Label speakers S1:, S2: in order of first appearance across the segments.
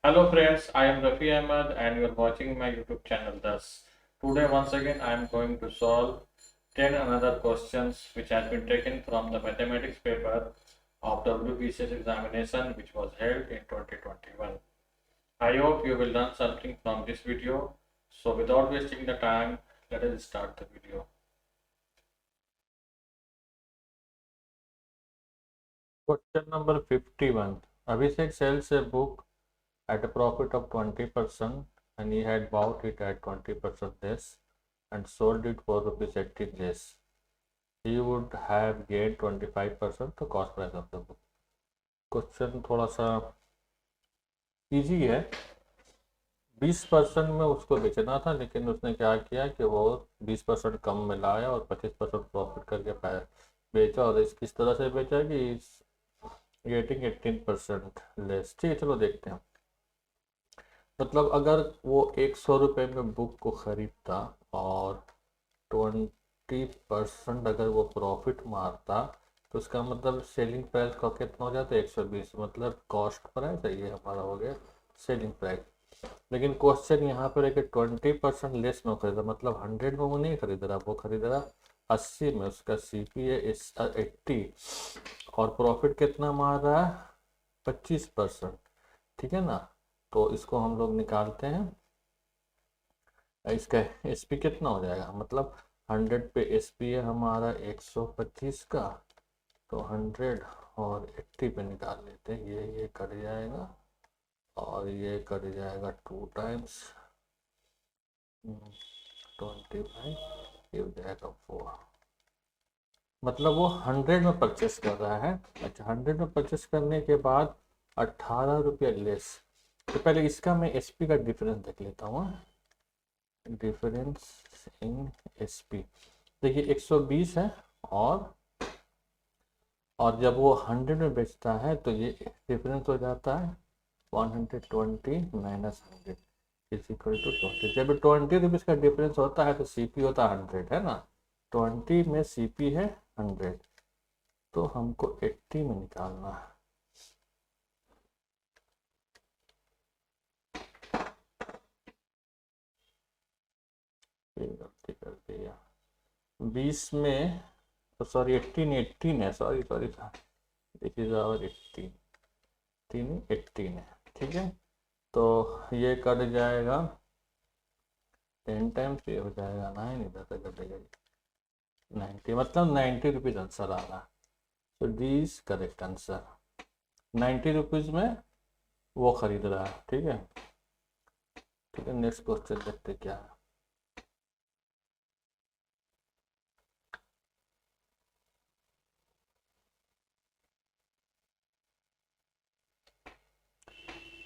S1: Hello friends, I am Rafi Ahmed and you are watching my YouTube channel thus. Today once again I am going to solve 10 another questions which has been taken from the mathematics paper of WBCS examination which was held in 2021. I hope you will learn something from this video. So without wasting the time, let us start the video. Question number 51. Abhishek sells a book at a profit of 20% and he had bought it at 20% less and sold it for rupees 80 less. He would have gained 25% the cost price of the book. Question थोड़ा सा easy है। 20% में उसको बेचना था, लेकिन उसने क्या किया कि वो 20% कम में लाया और 25% प्रॉफिट करके बेचा, और किस तरह से बेचा कि गेटिंग 18% लेस। ठीक है, चलो देखते हैं। मतलब अगर वो 100 रुपये में बुक को ख़रीदता और 20% अगर वो प्रॉफिट मारता तो उसका मतलब सेलिंग प्राइस का कितना हो जाता है 120, मतलब कॉस्ट प्राइस है, ये हमारा हो गया सेलिंग प्राइस। लेकिन क्वेश्चन यहाँ पर है कि 20% लेस में खरीदा, मतलब 100 में वो नहीं खरीद रहा, वो खरीद रहा 80 में। उसका CP है 80 और प्रॉफिट कितना मार रहा है 25%। ठीक है ना, तो इसको हम लोग निकालते हैं। इसका SP कितना हो जाएगा, मतलब 100 पे SP है हमारा 125 का, तो 100 और 80 पे निकाल लेते हैं। ये कट जाएगा और ये कट जाएगा 2 टाइम्स 25, ये हो जाएगा 4। मतलब वो 100 में परचेस कर रहा है। अच्छा, 100 में परचेस करने के बाद 18 रुपये लेस। तो पहले इसका मैं SP का डिफरेंस देख लेता हूँ। डिफरेंस इन SP देखिए 120 है, और जब वो 100 में बेचता है तो ये डिफरेंस हो जाता है 120 माइनस 100 इज इक्वल टू 20। जब 20 रुपीज़ का डिफरेंस होता है तो CP होता है 100, है ना। 20 में CP है 100, तो हमको 80 में निकालना है। गलती कर दिया। 20 में तो सॉरी 18 है, सॉरी देखिए 18 है। ठीक है, तो ये कट जाएगा 10 टाइम्स, ये हो जाएगा 9, इधर से कटेगा 90, मतलब 90 रुपीज़ आंसर आ रहा है। तो D is correct answer. 90 rupees में वो खरीद रहा है। ठीक है, नेक्स्ट क्वेश्चन देखते क्या है।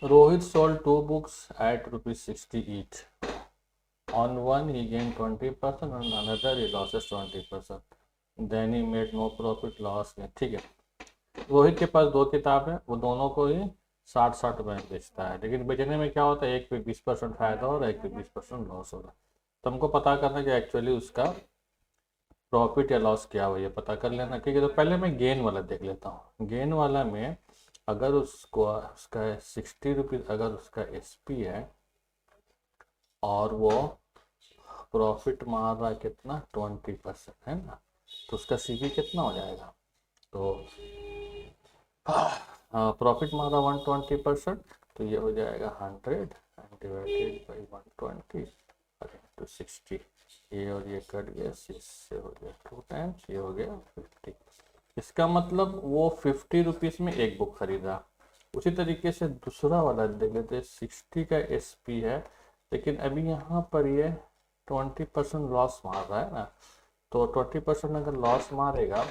S1: Rohit sold 2 books at rupees 60 each. On one he gained 20%, on another he loses 20%. Then he made no profit, loss में। ठीक है, रोहित के पास 2 किताब है, वो दोनों को ही 60-60 रुपये में बेचता है, लेकिन बेचने में क्या होता है, एक पे 20% फायदा हो रहा है, एक पे 20% लॉस हो रहा है। तो हमको पता करना कि एक्चुअली उसका प्रॉफिट या लॉस क्या हो, ये पता कर लेना। ठीक है, तो पहले मैं गेन वाला देख लेता हूँ। गेन वाला में अगर उसका 60 रुपीज़ अगर उसका SP है और वो प्रॉफिट मार रहा है कितना 20%, है ना, तो उसका CP कितना हो जाएगा। तो प्रॉफिट मार रहा 120%, तो ये हो जाएगा 100 डिवाइडेड बाई 120 इंटू 60। ये और ये कट गया, 6 से हो गया 2 टाइम्स, ये हो गया 50। इसका मतलब वो 50 रुपीज़ में एक बुक खरीदा। उसी तरीके से दूसरा वाला देख लेते हैं। 60 का SP है, लेकिन अभी यहाँ पर ये 20% लॉस मार रहा है ना, तो 20% अगर लॉस मारेगा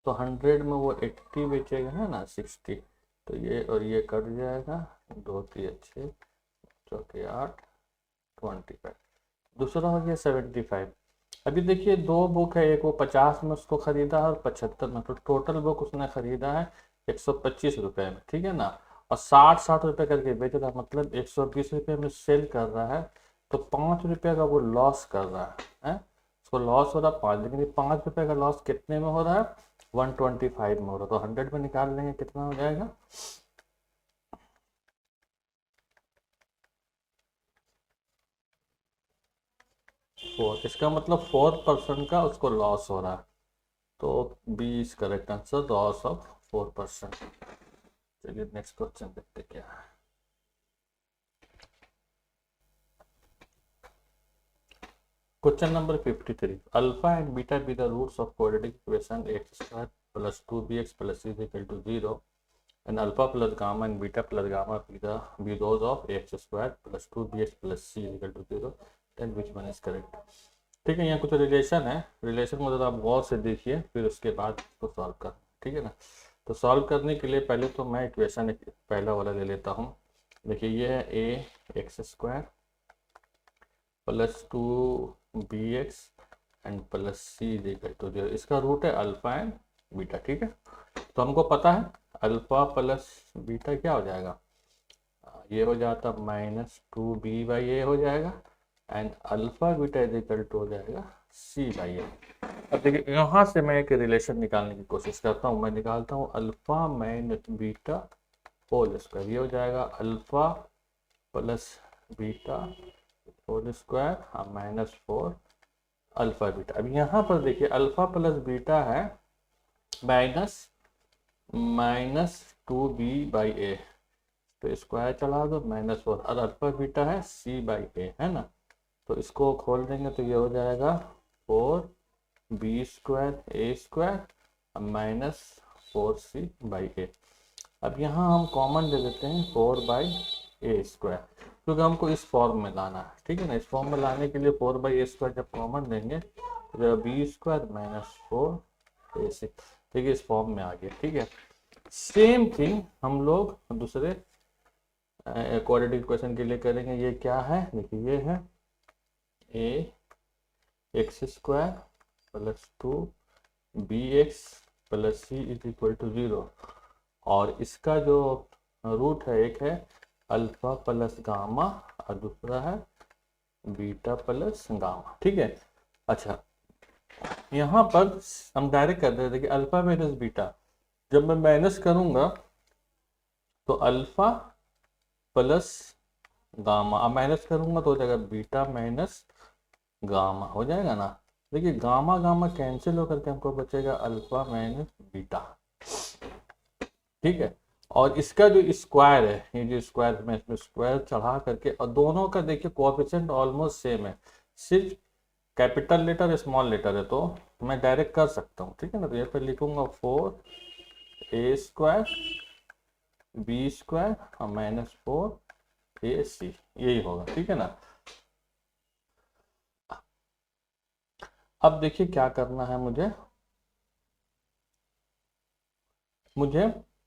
S1: तो 100 में वो 80 बेचेगा, है ना 60, तो ये और ये कट जाएगा, 2 3 6 4 8 25। दूसरा हो गया 75। अभी देखिए 2 बुक है, एक वो 50 में उसको खरीदा है और 75 में, तो टोटल बुक उसने खरीदा है 125 रुपये में। ठीक है ना, और 60-60 रुपये करके बेच रहा है, मतलब 120 रुपये में सेल कर रहा है, तो 5 रुपये का वो लॉस कर रहा है। उसको लॉस हो रहा है 5, लेकिन 5 रुपये का लॉस कितने में हो रहा है 125 में हो रहा है, तो 100 में निकाल लेंगे कितना हो जाएगा 4, इसका मतलब 4% का उसको लॉस हो रहा है, तो B is correct answer, loss of 4%। चलिए नेक्स्ट क्वेश्चन देखते क्या है। Question number 53, alpha and beta be the roots of quadratic equation x square plus 2bx plus c is equal to 0 and alpha plus gamma and beta plus gamma be those of x square plus 2bx plus c is equal to 0, then which one is correct. ठीक है, यहाँ कुछ relation है, relation को जरा आप गौर से देखिए, फिर उसके बाद इसको सॉल्व कर, ठीक है ना। तो सॉल्व करने के लिए पहले तो मैं इक्वेशन पहला वाला ले लेता हूँ। देखिए ये है a x square plus 2bx and plus c is equal to 0, इसका रूट है अल्फा एंड बीटा। ठीक है, तो हमको पता है अल्फा प्लस बीटा क्या हो जाएगा, ये हो जाता -2b/a हो जाएगा and alpha beta is equal to हो जाएगा c/a। अब देखिए यहाँ से मैं एक रिलेशन निकालने की कोशिश करता हूँ, मैं निकालता हूँ alpha minus beta whole square, ये हो जाएगा alpha plus beta whole square -4 alpha beta. अब यहाँ पर देखिए अल्फा प्लस बीटा है -2b/a, तो स्क्वायर चला दो -4, और अल्फा बीटा है c/a, है ना। तो इसको खोल देंगे तो ये हो जाएगा 4b²a² -4c/a। अब यहाँ हम कॉमन ले लेते हैं 4/a², क्योंकि हमको इस फॉर्म में लाना है। ठीक है ना, इस फॉर्म में लाने के लिए 4/a² जब कॉमन लेंगे तो b² -4ac, ठीक है, इस फॉर्म में आ गया। ठीक है, सेम थिंग हम लोग दूसरे क्वाड्रेटिक इक्वेशन के लिए करेंगे। ये क्या है, देखिए ये है a x² plus 2bx plus c is equal to 0, और इसका जो रूट है, एक है अल्फा प्लस गामा और दूसरा है बीटा प्लस गामा। ठीक है, अच्छा यहाँ पर हम डायरेक्ट कर देते कि अल्फा माइनस बीटा, जब मैं माइनस करूंगा तो अल्फा प्लस गामा, अब माइनस करूंगा तो हो जाएगा बीटा माइनस गामा, हो जाएगा ना। देखिए गामा गामा कैंसिल होकर के हमको बचेगा अल्फा माइनस बीटा। ठीक है, और इसका जो स्क्वायर है, ये जो स्क्वायर में इसमें स्क्वायर चढ़ा करके, और दोनों का देखिए कोएफिशिएंट ऑलमोस्ट सेम है, सिर्फ कैपिटल लेटर स्मॉल लेटर है, तो मैं डायरेक्ट कर सकता हूँ। ठीक है ना, तो यहाँ पर लिखूंगा 4a² b² और -4ac, यही होगा। ठीक है ना, अब देखिए क्या करना है मुझे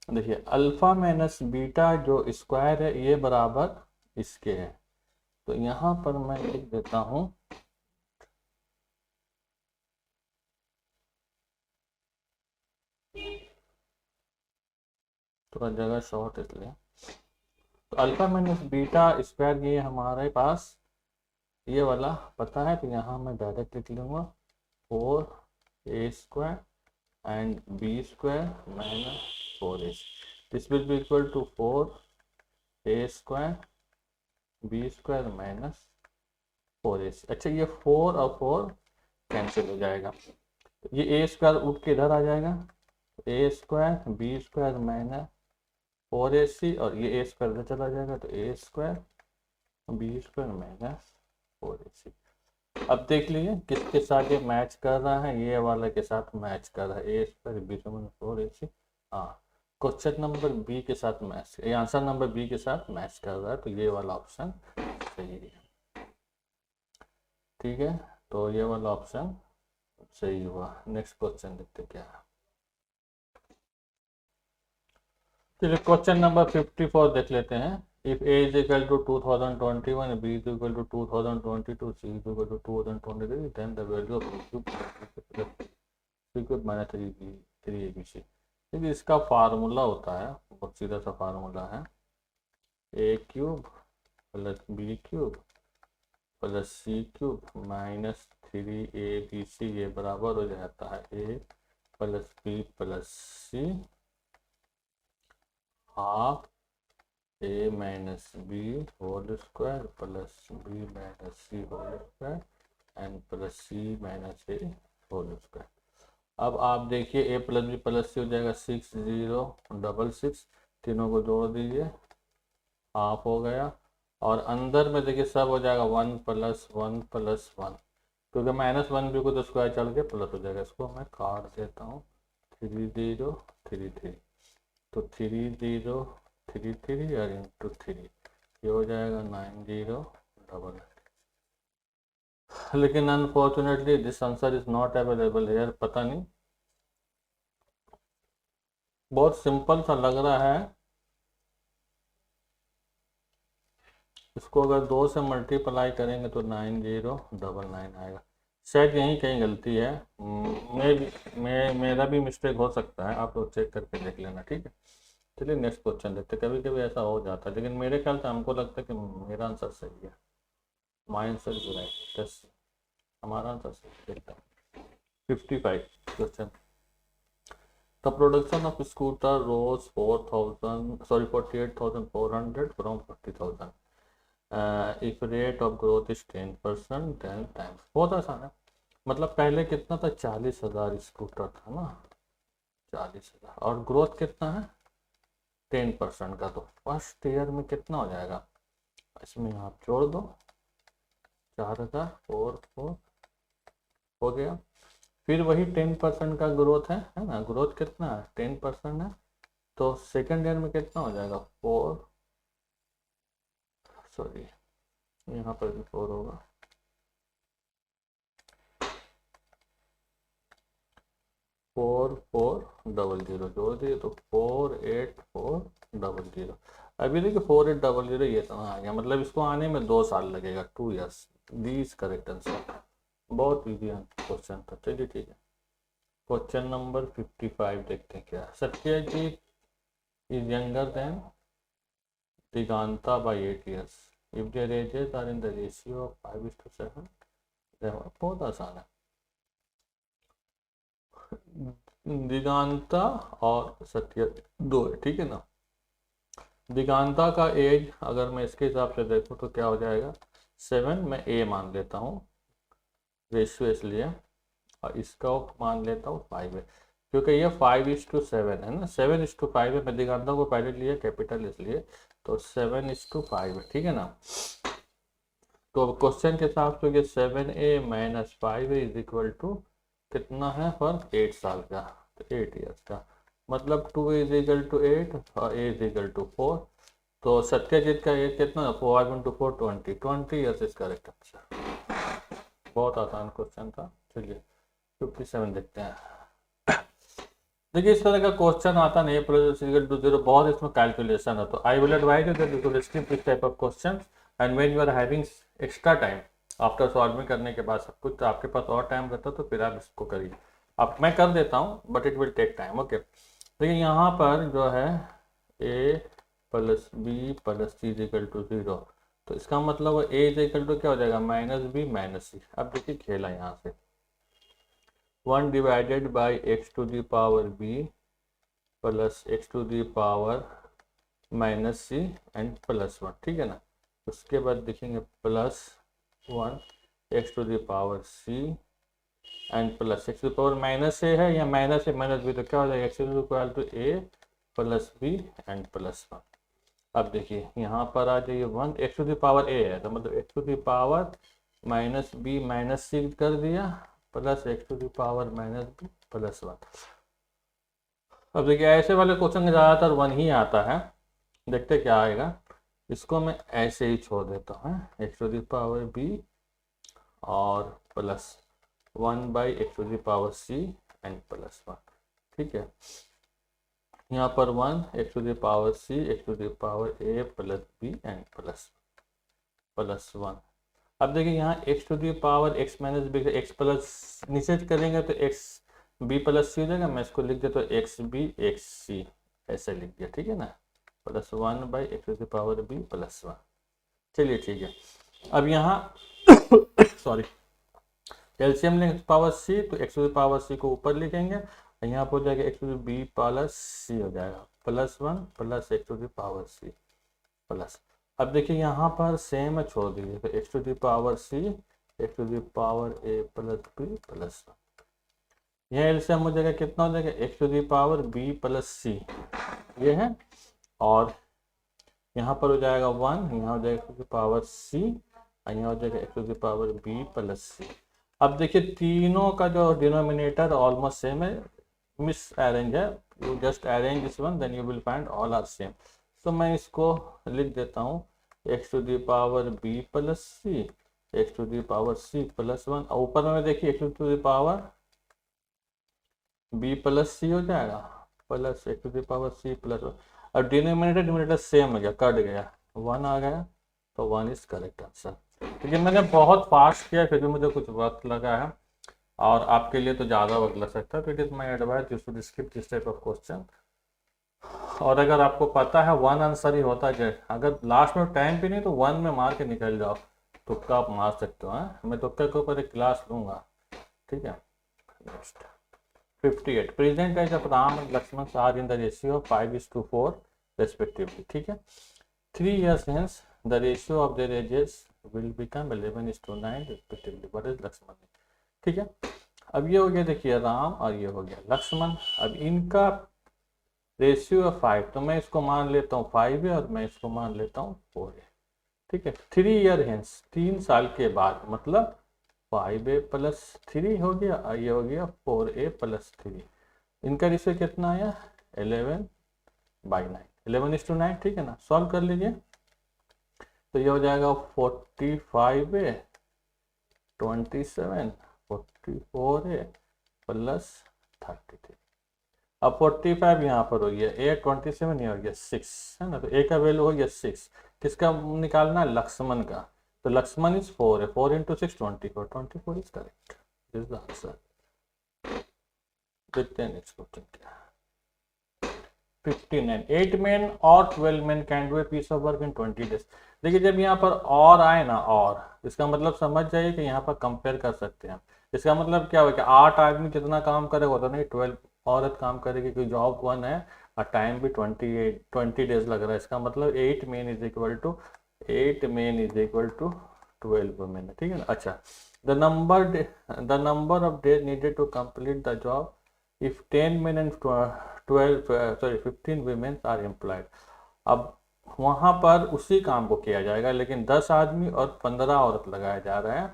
S1: देखिए अल्फा माइनस बीटा जो स्क्वायर है ये बराबर इसके है, तो यहाँ पर मैं लिख देता हूँ थोड़ा जगह शॉर्ट इसलिए, तो अल्फा माइनस बीटा स्क्वायर ये हमारे पास ये वाला पता है, तो यहाँ मैं डायरेक्ट लिख लूँगा 4a² and b² -4ac, this will be equal to 4a² b² -4ac। अच्छा ये 4 और 4 कैंसिल हो जाएगा, ये a² उठ के इधर आ जाएगा, a² b² -4ac, और ये a² इधर चला जाएगा तो a² b² -4ac। अब देख लीजिए किसके साथ ये मैच कर रहा है, ये वाला के साथ मैच कर रहा है, a² b²-4ac। हाँ, क्वेश्चन नंबर बी के साथ मैच, ये आंसर नंबर बी के साथ मैच कर रहा है, तो ये वाला ऑप्शन सही है। ठीक है, तो ये वाला ऑप्शन सही हुआ। नेक्स्ट क्वेश्चन देखते क्या है। चलिए क्वेश्चन नंबर 54 देख लेते हैं। If a is equal to 2021, b is equal to 2022, c is equal to 2023, then the value of c cube minus 3abc। देखिए इसका फार्मूला होता है, बहुत सीधा सा फार्मूला है, a³ plus b³ plus c³ minus 3abc, ये बराबर हो जाता है a plus b plus c half a minus b whole square plus b minus c whole square and plus c minus a whole square. अब आप देखिए a plus b plus c हो जाएगा 6 0 6 तीनों को जोड़ दीजिए, हाफ हो गया। और अंदर में देखिए सब हो जाएगा 1 + 1 + 1, क्योंकि -1 भी को तो स्क्वायर चल के प्लस हो जाएगा। इसको मैं काट देता हूँ, 3 0 3 3, तो 3 0 3 3 और इंटू 3 ये हो जाएगा 9 0 9। लेकिन unfortunately this answer is not available hair. पता नहीं, बहुत सिंपल सा लग रहा है। इसको अगर 2 से मल्टीप्लाई करेंगे तो 9099 आएगा। शायद यहीं कहीं गलती है, मेरा भी मिस्टेक हो सकता है, आप लोग चेक करके देख लेना, ठीक है। चलिए नेक्स्ट क्वेश्चन देखते। कभी कभी ऐसा हो जाता है, लेकिन मेरे ख्याल से हमको लगता है कि मेरा आंसर सही है। My answer is right, yes हमारा आंसर सही। देखता हूँ 55 question. The production of scooter rose 48,400 from 40,000. If rate of growth is 10%, then times। बहुत आसान है, मतलब पहले कितना था, 40,000 स्कूटर था ना, 40,000, और ग्रोथ कितना है 10% का, तो फर्स्ट ईयर में कितना हो जाएगा, इसमें आप जोड़ दो 4,000 4 हो गया। फिर वही 10% का ग्रोथ है ना, ग्रोथ कितना है 10% है, तो सेकेंड ईयर में कितना हो जाएगा 4, सॉरी यहाँ पर भी 4 होगा, 4400 जोड़ दिए तो 48400। अभी देखिए 4800 ये तो आ गया, मतलब इसको आने में 2 साल लगेगा, 2 years। दीज करेक्ट आंसर, बहुत इजी क्वेश्चन था। चलिए ठीक है, क्वेश्चन नंबर 55 देखते हैं क्या। Satyajit is younger than Diganta by 8 years if their ages are in the ratio of 5:7। बहुत आसान है, दिगांता और सत्य 2 है, ठीक है ना। दिगांता का एज अगर मैं इसके हिसाब से देखूँ तो क्या हो जाएगा 7, मैं ए मान लेता हूँ रेशियो इसलिए, और इसका मान लेता हूँ 5 है, क्योंकि ये 5:7 है ना, 7:5 है। मैं दिगांता को पहले लिया कैपिटल इसलिए, तो 7:5 है, ठीक है ना। तो क्वेश्चन के हिसाब से ये 7a - 5a is equal to कितना है फर्क, 8 साल का, तो 8 years का, मतलब 2 इज इक्वल टू 8 और a इज इक्वल टू 4। तो सत्यजीत का एज कितना, 4 × 4 20 years इज करेक्ट आंसर। बहुत आसान क्वेश्चन था। चलिए 57 देखते हैं। देखिए इस तरह का क्वेश्चन आता नहीं है, बहुत इसमें कैलकुलेशन है, तो I will advise you that you should skip this type of question, and when you are having extra time after solving करने के बाद सब कुछ, तो आपके पास और टाइम रहता है तो फिर आप इसको करिए। अब मैं कर देता हूँ but it will take time, okay. देखिए यहाँ पर जो है a + b + c = 0, तो इसका मतलब a = क्या हो जाएगा -b - c। अब देखिए खेला यहाँ से 1 divided by x to the power b plus x to the power -c and +1, ठीक है ना। उसके बाद देखेंगे +1 x to the power c and plus x to the power -a है, या -a - b, तो क्या हो जाएगा x = a + b एंड +1। अब देखिए यहाँ पर आ जाइए 1 x to the power a है, तो मतलब x to the power -b - c कर दिया, plus x to the power -b +1। अब देखिए ऐसे वाले क्वेश्चन ज़्यादातर 1 ही आता है, देखते क्या आएगा। इसको मैं ऐसे ही छोड़ देता हूँ, x to the power b और +1/x to the power c and +1, ठीक है। यहाँ पर 1 x to the power c x to the power a + b and +1। अब देखिए यहाँ x to the power x - b, x plus नीचे करेंगे तो x b + c हो जाएगा। मैं इसको लिख देता हूँ xb xc, ऐसे लिख दिया, ठीक है ना, +1/x to the power b +1। चलिए ठीक है, अब यहाँ सॉरी एलसीएम लेंगे पावर c, तो x to the power c को ऊपर लिखेंगे, यहाँ पर हो जाएगा x to the b + c हो जाएगा, +1 + x to the power c plus. अब देखिए यहाँ पर सेम है, छोड़ दीजिए, तो x to the power c x to the power a plus b plus 1। यह एलसीएम हो जाएगा, कितना हो जाएगा, x to the power b plus c ये है, और यहाँ पर हो जाएगा 1, यहाँ हो जाएगा x to the power c, और यहाँ हो जाएगा x to the power b plus c. अब देखिए तीनों का जो डिनोमिनेटर ऑलमोस्ट सेम है, मिस अरेंज है, you just arrange this one then you will find all are same. तो मैं इसको लिख देता हूँ x to the power b plus c, x to the power c plus 1, और ऊपर में देखिए x to the power b plus c हो जाएगा plus x to the power c plus 1। अब डिनोमिनेटर सेम हो गया, कट गया, 1 आ गया, तो 1 इज करेक्ट आंसर। लेकिन मैंने बहुत फास्ट किया, फिर भी मुझे कुछ वक्त लगा है, और आपके लिए तो ज़्यादा वक्त लग सकता है, तो it is my advice you should skip this type of question. और अगर आपको पता है 1 आंसर ही होता है, अगर लास्ट में टाइम भी नहीं तो 1 में मार के निकल जाओ, तुक्का आप मार सकते हो। मैं तुक्का के ऊपर एक क्लास लूँगा, ठीक है। Next 58, present age of Ram and Lakshman are in the ratio 5:4 respectively, ठीक है। 3 years hence the ratio of their ages will become 11:9 respectively, what is Lakshman, ठीक है। अब ये हो गया देखिए राम, और ये हो गया लक्ष्मण। अब इनका रेशियो है 5, तो मैं इसको मान लेता हूँ 5 है, और मैं इसको मान लेता हूँ 4 है, ठीक है। 3 year hence, 3 साल के बाद, मतलब 5a प्लस 3 हो गया, और ये हो गया 4a प्लस 3। इनका रेशियो कितना आया, 11/9, 11:9, ठीक है ना। सॉल्व कर लीजिए, तो ये हो जाएगा 45a 27 44a प्लस 33। अब 45 यहाँ पर हो गया, a 27 ये हो गया 6 है ना, तो a का वैल्यू हो गया 6। किसका निकालना है, लक्ष्मण का, तो लक्ष्मण इज 4 है, 4 × 6 24, 24 is correct, this is the answer. देखते हैं नेक्स्ट क्वेश्चन क्या। 59, 8 men और 12 men can do a piece of work in 20 days। देखिए जब यहाँ पर और आए ना, और इसका मतलब समझ जाइए कि यहाँ पर कंपेयर कर सकते हैं। इसका मतलब क्या होगा कि 8 आदमी कितना काम करेगा, तो नहीं 12 औरत काम करेगी, क्योंकि जॉब 1 है और टाइम भी 20 डेज लग रहा है। इसका मतलब 8 men is equal to 12 women, ठीक है ना। अच्छा, the number of days needed to complete the job if 10 men and 15 women are employed. अब वहाँ पर उसी काम को किया जाएगा, लेकिन 10 आदमी और 15 औरत लगाया जा रहा है,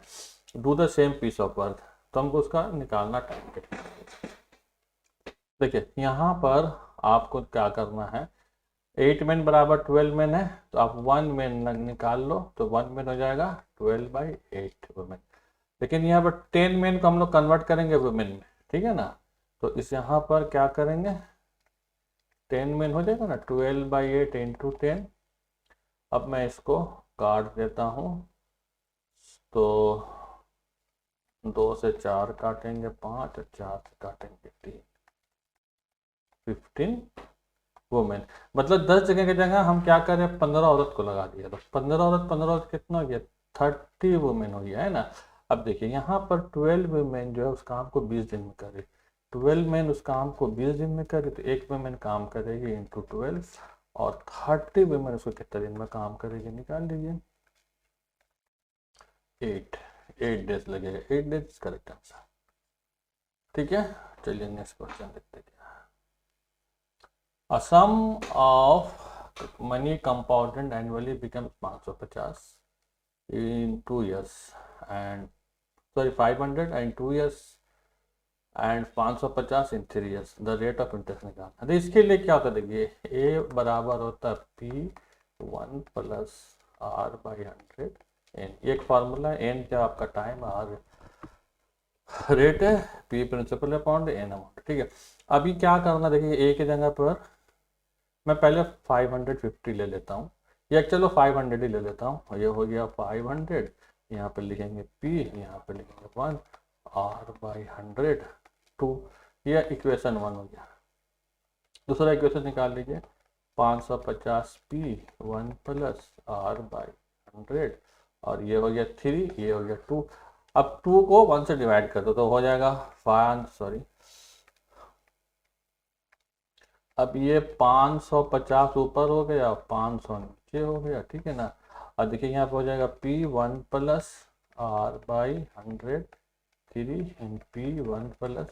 S1: do the same piece of work, तो हमको उसका निकालना टाइम कितना। देखिए यहाँ पर आपको क्या करना है, 8 men बराबर 12 men है, तो आप 1 man निकाल लो, तो 1 man हो जाएगा 12/8 वुमेन। लेकिन यहाँ पर 10 men को हम लोग कन्वर्ट करेंगे वुमेन में, ठीक है ना। तो इस यहाँ पर क्या करेंगे, 10 men हो जाएगा ना, 12/8 × 10। अब मैं इसको काट देता हूँ, तो 2 से 4 काटेंगे 5, और 4 से काटेंगे 3, 15 वुमेन। मतलब 10 जगह की जगह हम क्या कर रहे हैं, 15 औरत को लगा दिया, तो 15 औरत कितना हो गया, 30 वुमेन हो गया, है ना। अब देखिए यहाँ पर 12 वुमेन जो है उस काम को 20 दिन में कर रही, 12 मैन उस काम को 20 दिन में करे, तो 1 वुमेन काम करेगी × 12, और 30 वुमेन उसको कितने दिन में काम करेगी, निकाल लीजिए। 8 डेज लगेगा, 8 डेज करेक्ट आंसर, ठीक है। चलिए नेक्स्ट क्वेश्चन देखते हैं। A sum of money compounded annually becomes 550 in 2 years, and 500 in 2 years and 550 in 3 years. The rate of interest निकालना। तो इसके लिए क्या होता है, देखिए a बराबर होता है P1 + R/100 n। एक फार्मूला है, n क्या आपका टाइम, R रेट है, P principal upon n amount, ठीक है। अभी क्या करना, देखिए a की जगह पर मैं पहले 550 ले लेता हूँ, या चलो 500 ही ले लेता हूँ। ये हो गया 500, यहाँ पे लिखेंगे P, यहाँ पे लिखेंगे 1, R/100 2, ये इक्वेशन 1 हो गया। दूसरा इक्वेशन निकाल लीजिए, 550 P1 + R/100, और ये हो गया 3, ये हो गया 2। अब 2 को 1 से डिवाइड कर दो, तो हो जाएगा अब ये 550 ऊपर हो गया, 500 नीचे हो गया, ठीक है ना। और देखिए यहाँ पे हो जाएगा P1 + r/100 3 इन p1 प्लस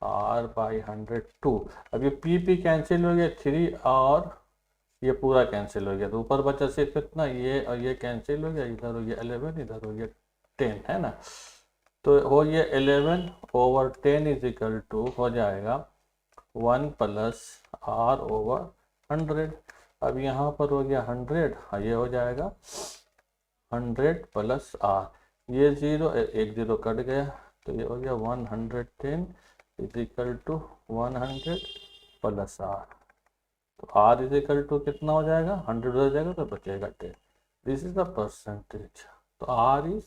S1: r/100 2। अब ये p कैंसिल हो गया 3 और ये पूरा कैंसिल हो गया, तो ऊपर बचा सिर्फ इतना, ये और ये कैंसिल हो गया, इधर हो गया 11, इधर हो गया 10, है ना। तो हो गया 11/10 इज इक्वल टू हो जाएगा 1 प्लस r/100। अब यहाँ पर हो गया 100, ये हो जाएगा 100 प्लस r, ये 0 एक 0 कट गया, तो ये हो गया 110 is equal to 100 plus r। तो r इज इक्वल टू कितना हो जाएगा, 100 हो जाएगा तो बचेगा 10। This is the percentage. तो r इज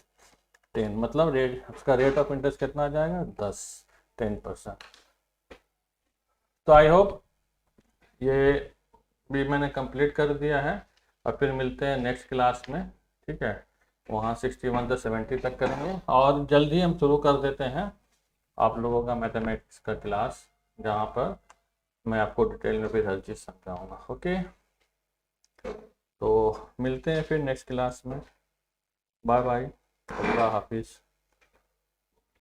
S1: 10, मतलब रेट उसका रेट ऑफ इंटरेस्ट कितना आ जाएगा 10%। तो आई होप ये भी मैंने कंप्लीट कर दिया है। और फिर मिलते हैं नेक्स्ट क्लास में, ठीक है। वहाँ 61 से 70 तक करेंगे और जल्दी हम शुरू कर देते हैं आप लोगों का मैथमेटिक्स का क्लास, जहाँ पर मैं आपको डिटेल में फिर हर चीज़ समझाऊंगा। ओके, तो मिलते हैं फिर नेक्स्ट क्लास में। बाय बाय, अल्लाह हाफिज़।